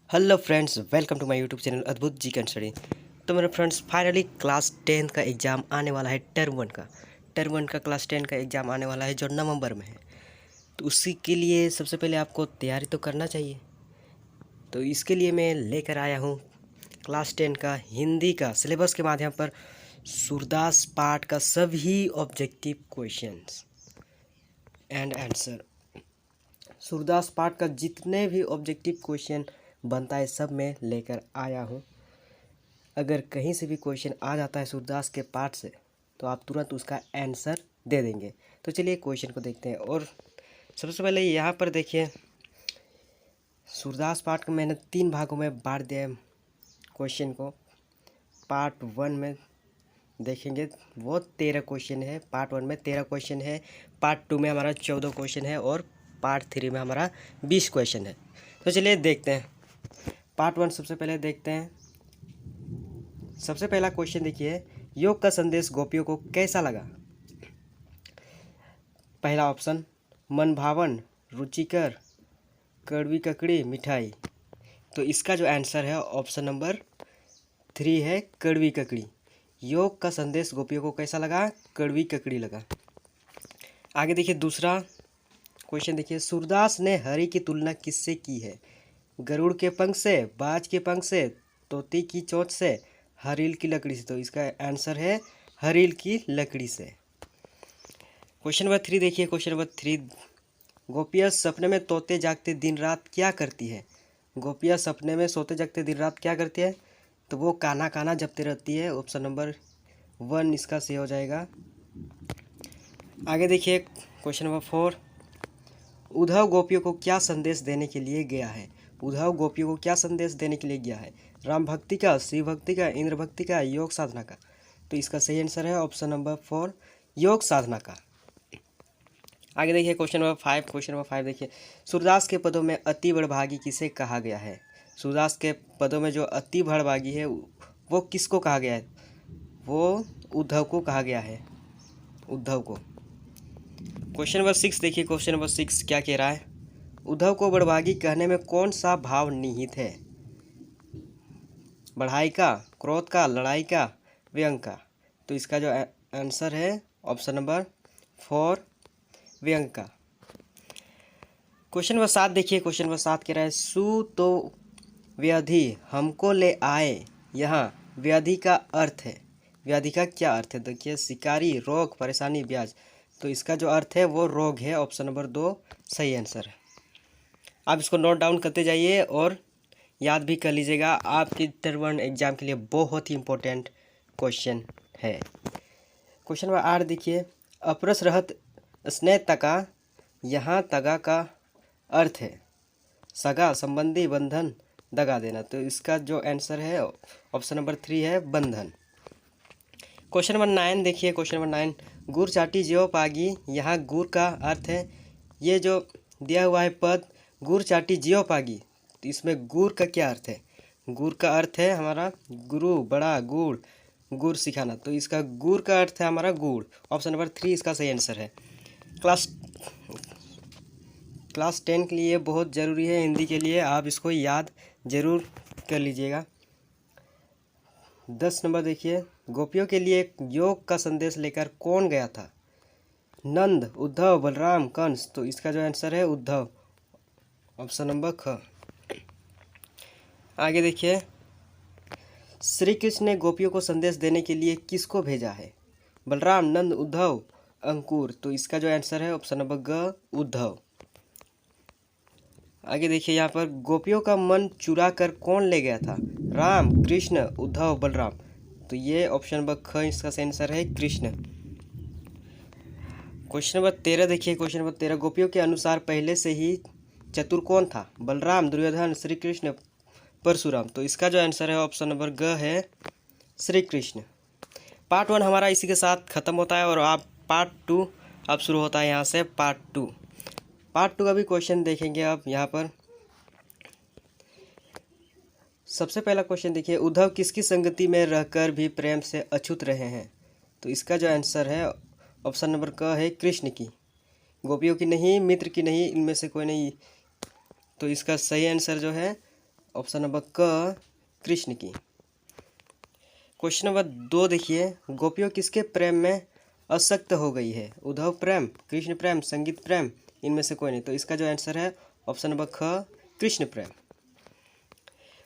Hello friends, welcome to my YouTube channel अद्भुत जी can study. तो मेरे फ्रेंड्स, फाइनली क्लास 10 का एग्ज़ाम आने वाला है। टर्म वन का क्लास 10 का एग्ज़ाम आने वाला है जो नवंबर में है। तो उसी के लिए सबसे पहले आपको तैयारी तो करना चाहिए। तो इसके लिए मैं लेकर आया हूँ क्लास 10 का हिंदी का सिलेबस के माध्यम पर सूरदास पाठ का सभी objective questions and answer. Surdas पाठ का जितने भी ऑब्जेक्टिव क्वेश्चन बनता है सब मैं लेकर आया हूँ। अगर कहीं से भी क्वेश्चन आ जाता है सूरदास के पाठ से तो आप तुरंत उसका आंसर दे देंगे। तो चलिए क्वेश्चन को देखते हैं। और सबसे पहले यहाँ पर देखिए, सूरदास पाठ को मैंने 3 भागों में बांट दिया है। क्वेश्चन को पार्ट 1 में देखेंगे वो 13 क्वेश्चन है। पार्ट 1 में 13 क्वेश्चन है। पार्ट 2 में हमारा 14 क्वेश्चन है और पार्ट 3 में हमारा 20 क्वेश्चन है। तो चलिए देखते हैं। पार्ट 1 सबसे पहले देखते हैं। सबसे पहला क्वेश्चन देखिए, योग का संदेश गोपियों को कैसा लगा? पहला ऑप्शन मन भावन, रुचिकर, कड़वी ककड़ी, मिठाई। तो इसका जो आंसर है ऑप्शन नंबर 3 है, कड़वी ककड़ी। योग का संदेश गोपियों को कैसा लगा? कड़वी ककड़ी लगा। आगे देखिए दूसरा क्वेश्चन देखिए, सूरदास ने हरि की तुलना किससे की है? गरुड़ के पंख से, बाज के पंख से, तोती की चोंच से, हरील की लकड़ी से। तो इसका आंसर है हरील की लकड़ी से। क्वेश्चन नंबर 3 देखिए। क्वेश्चन नंबर 3, गोपियाँ सपने में तोते जागते दिन रात क्या करती है? गोपियाँ सपने में सोते जागते दिन रात क्या करती है? तो वो काना काना जपते रहती है। ऑप्शन नंबर 1 इसका सही हो जाएगा। आगे देखिए क्वेश्चन नंबर 4, उद्धव गोपियों को क्या संदेश देने के लिए गया है? उद्धव गोपियों को क्या संदेश देने के लिए गया है? राम भक्ति का, शिव भक्ति का, इंद्र भक्ति का, योग साधना का। तो इसका सही आंसर है ऑप्शन नंबर 4, योग साधना का। आगे देखिए क्वेश्चन नंबर 5। क्वेश्चन नंबर 5 देखिए, सूरदास के पदों में अति बड़भागी किसे कहा गया है? सूरदास के पदों में जो अति बड़भागी है वो किसको कहा गया है? वो उद्धव को कहा गया है, उद्धव को। क्वेश्चन नंबर 6 देखिए। क्वेश्चन नंबर 6 क्या कह रहा है? उद्धव को बड़भागी कहने में कौन सा भाव निहित है? बढ़ाई का, क्रोध का, लड़ाई का, व्यंग का। तो इसका जो आंसर है ऑप्शन नंबर 4, व्यंग का। क्वेश्चन नंबर 7 देखिए। क्वेश्चन नंबर 7 कह रहा है, सु तो व्याधि हमको ले आए। यहाँ व्याधि का अर्थ है, व्याधि का क्या अर्थ है? देखिए, शिकारी, रोग, परेशानी, ब्याज। तो इसका जो अर्थ है वो रोग है। ऑप्शन नंबर 2 सही आंसर है। आप इसको नोट डाउन करते जाइए और याद भी कर लीजिएगा। आपके टर्म 1 एग्जाम के लिए बहुत ही इंपॉर्टेंट क्वेश्चन है। क्वेश्चन नंबर 8 देखिए, अपरस रहत स्नेह तका। यहाँ तगा का अर्थ है सगा, संबंधी, बंधन, दगा देना। तो इसका जो आंसर है ऑप्शन नंबर 3 है, बंधन। क्वेश्चन नंबर 9 देखिए। क्वेश्चन नंबर 9, गुड़ चाटी ज्यों पागी। यहाँ गुड़ का अर्थ है, ये जो दिया हुआ है पद गुड़ चाटी ज्यों पागी, तो इसमें गुड़ का क्या अर्थ है? गुड़ का अर्थ है हमारा गुरु, बड़ा, गुड़, गुड़ सिखाना। तो इसका गुड़ का अर्थ है हमारा गुड़। ऑप्शन नंबर 3 इसका सही आंसर है। क्लास 10 के लिए बहुत ज़रूरी है, हिंदी के लिए आप इसको याद ज़रूर कर लीजिएगा। 10 नंबर देखिए, गोपियों के लिए योग का संदेश लेकर कौन गया था? नंद, उद्धव, बलराम, कंस। तो इसका जो आंसर है उद्धव, ऑप्शन नंबर ख। आगे देखिए, श्री कृष्ण ने गोपियों को संदेश देने के लिए किसको भेजा है? बलराम, नंद, उद्धव, अंकुर। तो इसका जो आंसर है ऑप्शन नंबर ग, उद्धव। आगे देखिए, यहाँ पर गोपियों का मन चुरा कर कौन ले गया था? राम, कृष्ण, उद्धव, बलराम। तो ये ऑप्शन नंबर ख इसका सही आंसर है, कृष्ण। क्वेश्चन नंबर 13 देखिए। क्वेश्चन नंबर 13, गोपियों के अनुसार पहले से ही चतुर कौन था? बलराम, दुर्योधन, श्री कृष्ण, परशुराम। तो इसका जो आंसर है ऑप्शन नंबर ग है, श्री कृष्ण। पार्ट 1 हमारा इसी के साथ ख़त्म होता है और आप पार्ट 2 अब शुरू होता है यहाँ से पार्ट 2। पार्ट 2 का भी क्वेश्चन देखेंगे आप यहाँ पर। सबसे पहला क्वेश्चन देखिए, उद्धव किसकी संगति में रहकर भी प्रेम से अछूत रहे हैं? तो इसका जो आंसर है ऑप्शन नंबर क है, कृष्ण की। गोपियों की नहीं, मित्र की नहीं, इनमें से कोई नहीं। तो इसका सही आंसर जो है ऑप्शन नंबर क कृष्ण की। क्वेश्चन नंबर 2 देखिए, गोपियों किसके प्रेम में आसक्त हो गई है? उद्धव प्रेम, कृष्ण प्रेम, संगीत प्रेम, इनमें से कोई नहीं। तो इसका जो आंसर है ऑप्शन नंबर ख कृष्ण प्रेम।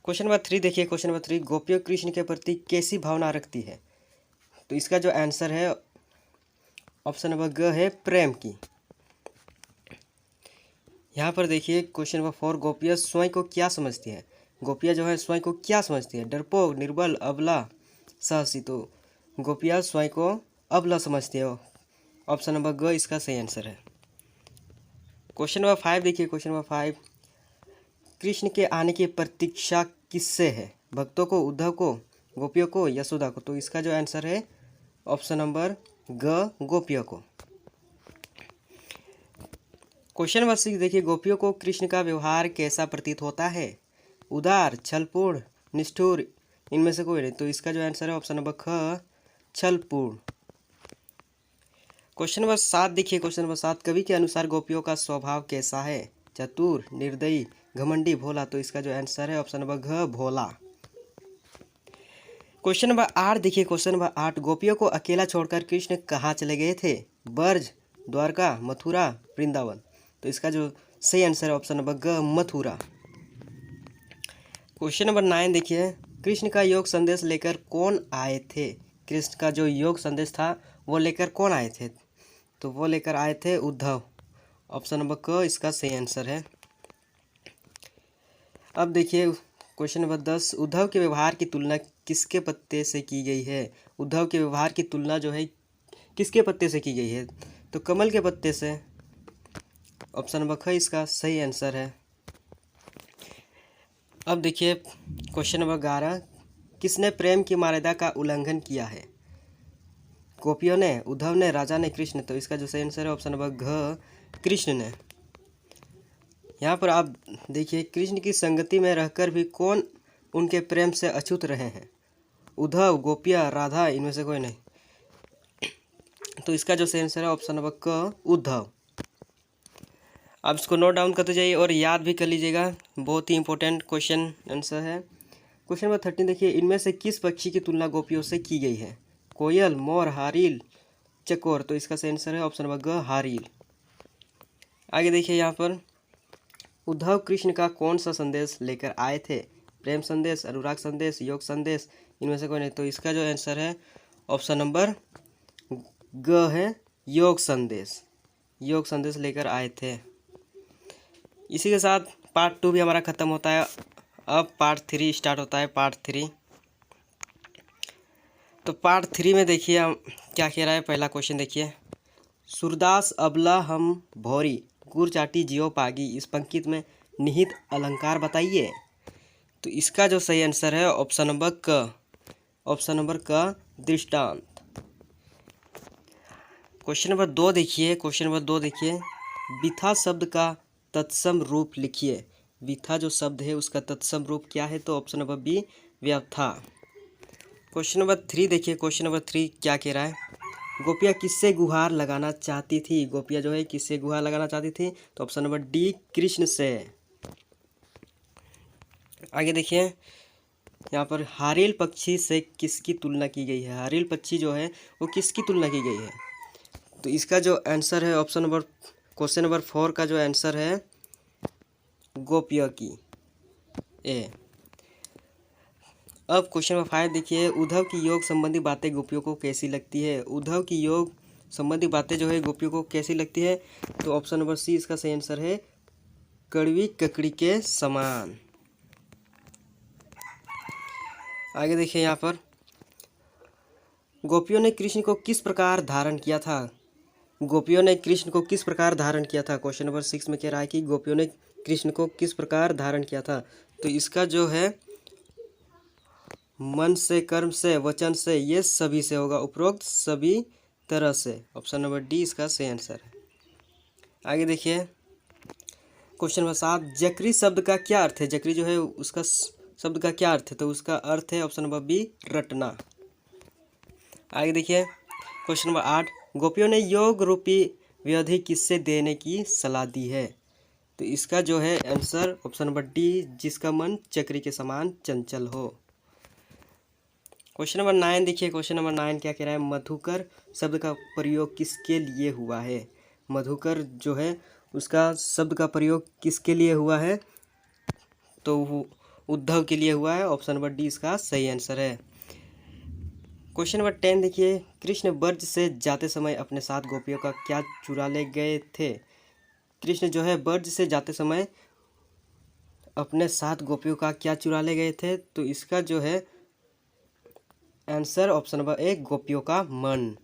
क्वेश्चन नंबर 3 देखिए, क्वेश्चन नंबर 3, गोपियों कृष्ण के प्रति कैसी भावना रखती है? तो इसका जो आंसर है ऑप्शन नंबर ग है प्रेम की। यहाँ पर देखिए क्वेश्चन नंबर 4, गोपियाँ स्वयं को क्या समझती है? गोपियाँ जो है स्वयं को क्या समझती है? डरपोक, निर्बल, अबला, साहसी। तो गोपियाँ स्वयं को अबला समझती है। ऑप्शन नंबर ग इसका सही आंसर है। क्वेश्चन नंबर 5 देखिए, क्वेश्चन नंबर 5, कृष्ण के आने की प्रतीक्षा किससे है? भक्तों को, उद्धव को, गोपियों को, यशोदा को। तो इसका जो आंसर है ऑप्शन नंबर ग गोपियों को। क्वेश्चन नंबर 6 देखिए, गोपियों को कृष्ण का व्यवहार कैसा प्रतीत होता है? उदार, छलपूर्ण, निष्ठुर, इनमें से कोई नहीं। तो इसका जो आंसर है ऑप्शन नंबर ख छलपूर्ण। क्वेश्चन नंबर 7 देखिए, क्वेश्चन नंबर 7, कवि के अनुसार गोपियों का स्वभाव कैसा है? चतुर, निर्दयी, घमंडी, भोला। तो इसका जो आंसर है ऑप्शन नंबर घ भोला। क्वेश्चन नंबर 8 देखिए, क्वेश्चन नंबर 8, गोपियों को अकेला छोड़कर कृष्ण कहाँ चले गए थे? ब्रज, द्वारका, मथुरा, वृंदावन। तो इसका जो सही आंसर है ऑप्शन नंबर ग मथुरा। क्वेश्चन नंबर 9 देखिए, कृष्ण का योग संदेश लेकर कौन आए थे? कृष्ण का जो योग संदेश था वो लेकर कौन आए थे? तो वो लेकर आए थे उद्धव। ऑप्शन नंबर क इसका सही आंसर है। अब देखिए क्वेश्चन नंबर 10, उद्धव के व्यवहार की तुलना किसके पत्ते से की गई है? उद्धव के व्यवहार की तुलना जो है किसके पत्ते से की गई है? तो कमल के पत्ते से। ऑप्शन नंबर ख इसका सही आंसर है। अब देखिए क्वेश्चन नंबर 11, किसने प्रेम की मर्यादा का उल्लंघन किया है? गोपियों ने, उद्धव ने, राजा ने, कृष्ण। तो इसका जो सही आंसर है ऑप्शन नंबर घ कृष्ण ने। यहाँ पर आप देखिए, कृष्ण की संगति में रहकर भी कौन उनके प्रेम से अछूत रहे हैं? उद्धव, गोपियाँ, राधा, इनमें से कोई नहीं। तो इसका जो सही आंसर है ऑप्शन नंबर क उद्धव। आप इसको नोट डाउन करते जाइए और याद भी कर लीजिएगा, बहुत ही इंपॉर्टेंट क्वेश्चन आंसर है। क्वेश्चन नंबर 13 देखिए, इनमें से किस पक्षी की तुलना गोपियों से की गई है? कोयल, मोर, हारिल, चकोर। तो इसका सही आंसर है ऑप्शन नंबर ग हारिल। आगे देखिए, यहाँ पर उद्धव कृष्ण का कौन सा संदेश लेकर आए थे? प्रेम संदेश, अनुराग संदेश, योग संदेश, इनमें से कोई नहीं। तो इसका जो आंसर है ऑप्शन नंबर ग है योग संदेश। योग संदेश लेकर आए थे। इसी के साथ पार्ट 2 भी हमारा ख़त्म होता है। अब पार्ट 3 स्टार्ट होता है, पार्ट 3। तो पार्ट 3 में देखिए हम क्या कह रहा है। पहला क्वेश्चन देखिए, सूरदास अबला हम भौरी, गुर चाटी जियो पागी, इस पंक्ति में निहित अलंकार बताइए। तो इसका जो सही आंसर है ऑप्शन नंबर क। ऑप्शन नंबर क दृष्टांत। क्वेश्चन नंबर 2 देखिए, क्वेश्चन नंबर 2 देखिए, विथा शब्द का तत्सम रूप लिखिए। विथा जो शब्द है उसका तत्सम रूप क्या है? तो ऑप्शन नंबर बी व्यथा। क्वेश्चन नंबर 3 देखिए, क्वेश्चन नंबर 3 क्या कह रहा है? गोपियाँ किससे गुहार लगाना चाहती थी? गोपियाँ जो है किससे गुहार लगाना चाहती थी? तो ऑप्शन नंबर डी कृष्ण से। आगे देखिए, यहाँ पर हारिल पक्षी से किसकी तुलना की गई है? हारिल पक्षी जो है वो किसकी तुलना की गई है? तो इसका जो आंसर है ऑप्शन नंबर क्वेश्चन नंबर 4 का जो आंसर है गोपियों की, ए। अब क्वेश्चन नंबर 5 देखिए, उद्धव की योग संबंधी बातें गोपियों को कैसी लगती है? उद्धव की योग संबंधी बातें जो है गोपियों को कैसी लगती है? तो ऑप्शन नंबर सी इसका सही आंसर है कड़वी ककड़ी के समान। आगे देखिए, यहाँ पर गोपियों ने कृष्ण को किस प्रकार धारण किया था? गोपियों ने कृष्ण को किस प्रकार धारण किया था? क्वेश्चन नंबर 6 में कह रहा है कि गोपियों ने कृष्ण को किस प्रकार धारण किया था। तो इसका जो है मन से, कर्म से, वचन से, ये सभी से होगा, उपरोक्त सभी तरह से। ऑप्शन नंबर डी इसका सही आंसर है। आगे देखिए, क्वेश्चन नंबर 7, जकरी शब्द का क्या अर्थ है? जकरी जो है उसका शब्द का क्या अर्थ है? तो उसका अर्थ है ऑप्शन नंबर बी रटना। आगे देखिए, क्वेश्चन नंबर 8, गोपियों ने योग रूपी व्याधि किससे देने की सलाह दी है? तो इसका जो है आंसर ऑप्शन नंबर डी, जिसका मन चक्री के समान चंचल हो। क्वेश्चन नंबर 9 देखिए, क्वेश्चन नंबर 9 क्या कह रहा है, मधुकर शब्द का प्रयोग किसके लिए हुआ है। मधुकर जो है उसका शब्द का प्रयोग किसके लिए हुआ है, तो वो उद्धव के लिए हुआ है। ऑप्शन नंबर डी इसका सही आंसर है। क्वेश्चन नंबर 10 देखिए, कृष्ण ब्रज से जाते समय अपने साथ गोपियों का क्या चुरा ले गए थे। कृष्ण जो है ब्रज से जाते समय अपने साथ गोपियों का क्या चुरा ले गए थे, तो इसका जो है आंसर ऑप्शन नंबर ए, गोपियों का मन।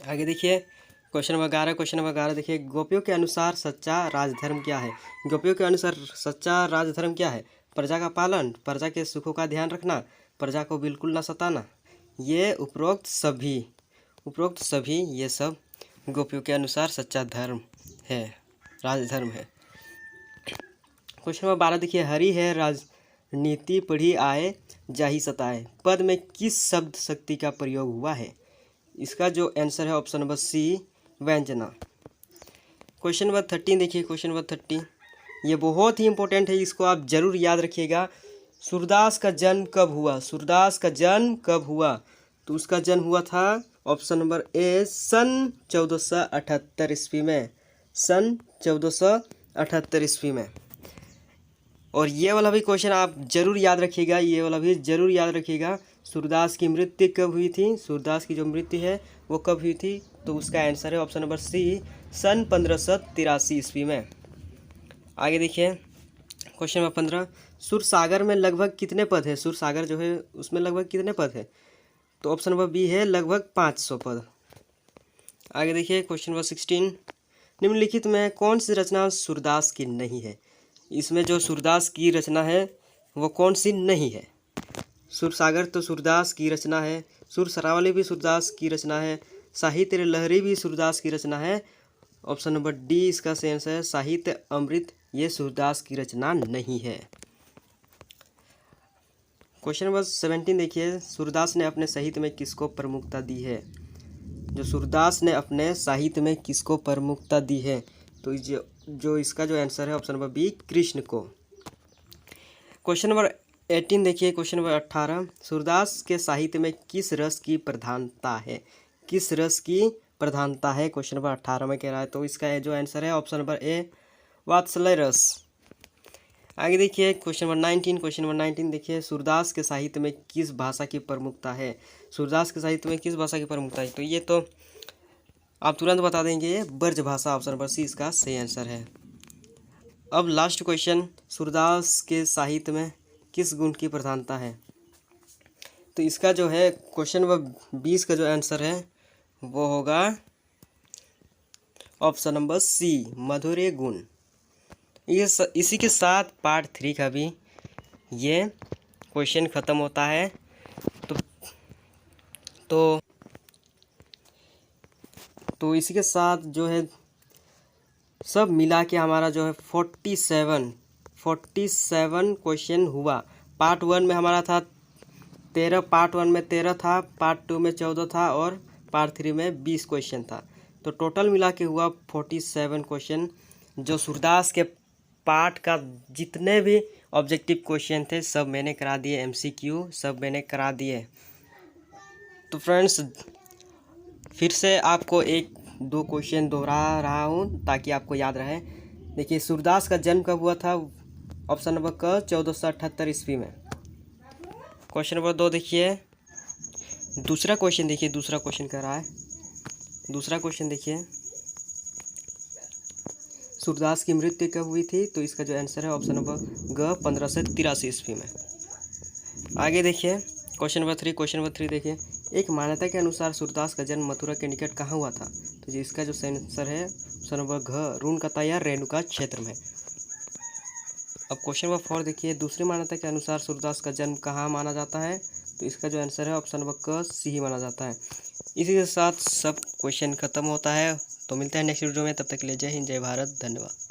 आगे देखिए क्वेश्चन नंबर 11, क्वेश्चन नंबर 11 देखिए, गोपियों के अनुसार सच्चा राजधर्म क्या है। गोपियों के अनुसार सच्चा राजधर्म क्या है, प्रजा का पालन, प्रजा के सुखों का ध्यान रखना, प्रजा को बिल्कुल न सताना। ये उपरोक्त सभी ये सब गोपियों के अनुसार सच्चा धर्म है, राजधर्म है। क्वेश्चन नंबर 12 देखिए, हरि है राजनीति पढ़ी आए जाहि सताए, पद में किस शब्द शक्ति का प्रयोग हुआ है। इसका जो आंसर है ऑप्शन नंबर सी, व्यंजना। क्वेश्चन नंबर 13 देखिए, क्वेश्चन नंबर 13 ये बहुत ही इंपॉर्टेंट है, इसको आप जरूर याद रखिएगा। सूरदास का जन्म कब हुआ, सूरदास का जन्म कब हुआ, तो उसका जन्म हुआ था ऑप्शन नंबर ए, सन 1478 ईस्वी में, सन 1478 ईस्वी में। और ये वाला भी क्वेश्चन आप जरूर याद रखिएगा, ये वाला भी जरूर याद रखिएगा। सूरदास की मृत्यु कब हुई थी, सूरदास की जो मृत्यु है वो कब हुई थी, तो उसका आंसर है ऑप्शन नंबर सी, सन 1583 ईस्वी में। आगे देखिए क्वेश्चन नंबर 15, सुरसागर में लगभग कितने पद है। सुरसागर जो है उसमें लगभग कितने पद है, तो ऑप्शन नंबर बी है, लगभग 500 पद। आगे देखिए क्वेश्चन नंबर 16, निम्नलिखित में कौन सी रचना सूरदास की नहीं है। इसमें जो सूरदास की रचना है वो कौन सी नहीं है। सुरसागर तो सूरदास की रचना है, सुर सरावली भी सूरदास की रचना है, साहित्य लहरी भी सूरदास की रचना है। ऑप्शन नंबर डी इसका सही आंसर है, साहित्य अमृत ये सूरदास की रचना नहीं है। क्वेश्चन नंबर 17 देखिए, सूरदास ने अपने साहित्य में किसको प्रमुखता दी है। जो सूरदास ने अपने साहित्य में किसको प्रमुखता दी है, तो जो इसका जो आंसर है ऑप्शन नंबर बी, कृष्ण को। क्वेश्चन नंबर 18 देखिए, क्वेश्चन नंबर 18, सूरदास के साहित्य में किस रस की प्रधानता है, किस रस की प्रधानता है, क्वेश्चन नंबर 18 में कह रहा है, तो इसका जो आंसर है ऑप्शन नंबर ए, वात्सल्य रस। आगे देखिए क्वेश्चन नंबर 19, क्वेश्चन नंबर 19 देखिए, सूरदास के साहित्य में किस भाषा की प्रमुखता है। सूरदास के साहित्य में किस भाषा की प्रमुखता है, तो ये तो आप तुरंत बता देंगे, ब्रज भाषा। ऑप्शन नंबर सी इसका सही आंसर है। अब लास्ट क्वेश्चन, सूरदास के साहित्य में किस गुण की प्रधानता है, तो इसका जो है क्वेश्चन नंबर 20 का जो आंसर है वो होगा ऑप्शन नंबर सी, मधुर गुण। इसी के साथ पार्ट 3 का भी ये क्वेश्चन ख़त्म होता है। तो इसी के साथ जो है सब मिला के हमारा जो है 47 क्वेश्चन हुआ। पार्ट 1 में हमारा था 13, पार्ट 1 में 13 था, पार्ट 2 में 14 था और पार्ट 3 में 20 क्वेश्चन था। तो टोटल मिला के हुआ 47 क्वेश्चन, जो सूरदास के पार्ट का जितने भी ऑब्जेक्टिव क्वेश्चन थे सब मैंने करा दिए, MCQ सब मैंने करा दिए। तो फ्रेंड्स फिर से आपको 1-2 क्वेश्चन दोहरा रहा हूँ ताकि आपको याद रहे। देखिए सूरदास का जन्म कब हुआ था, ऑप्शन नंबर क 1478 ईस्वी में। क्वेश्चन नंबर 2 देखिए, दूसरा क्वेश्चन देखिए, दूसरा क्वेश्चन कर रहा है, दूसरा क्वेश्चन देखिए, सूरदास की मृत्यु कब हुई थी, तो इसका जो आंसर है ऑप्शन नंबर ग 1583 ईस्वी में। आगे देखिए क्वेश्चन नंबर 3 देखिए, एक मान्यता के अनुसार सूरदास का जन्म मथुरा के निकट कहाँ हुआ था, तो इसका जो आंसर है ऑप्शन नंबर घ रूनकता या रेणुका क्षेत्र में। अब क्वेश्चन नंबर 4 देखिए, दूसरी मान्यता के अनुसार सूरदास का जन्म कहाँ माना जाता है, तो इसका जो आंसर है ऑप्शन नंबर क सी माना जाता है। इसी के साथ सब क्वेश्चन खत्म होता है। तो मिलते हैं नेक्स्ट वीडियो में, तब तक के लिए जय हिंद, जय भारत, धन्यवाद।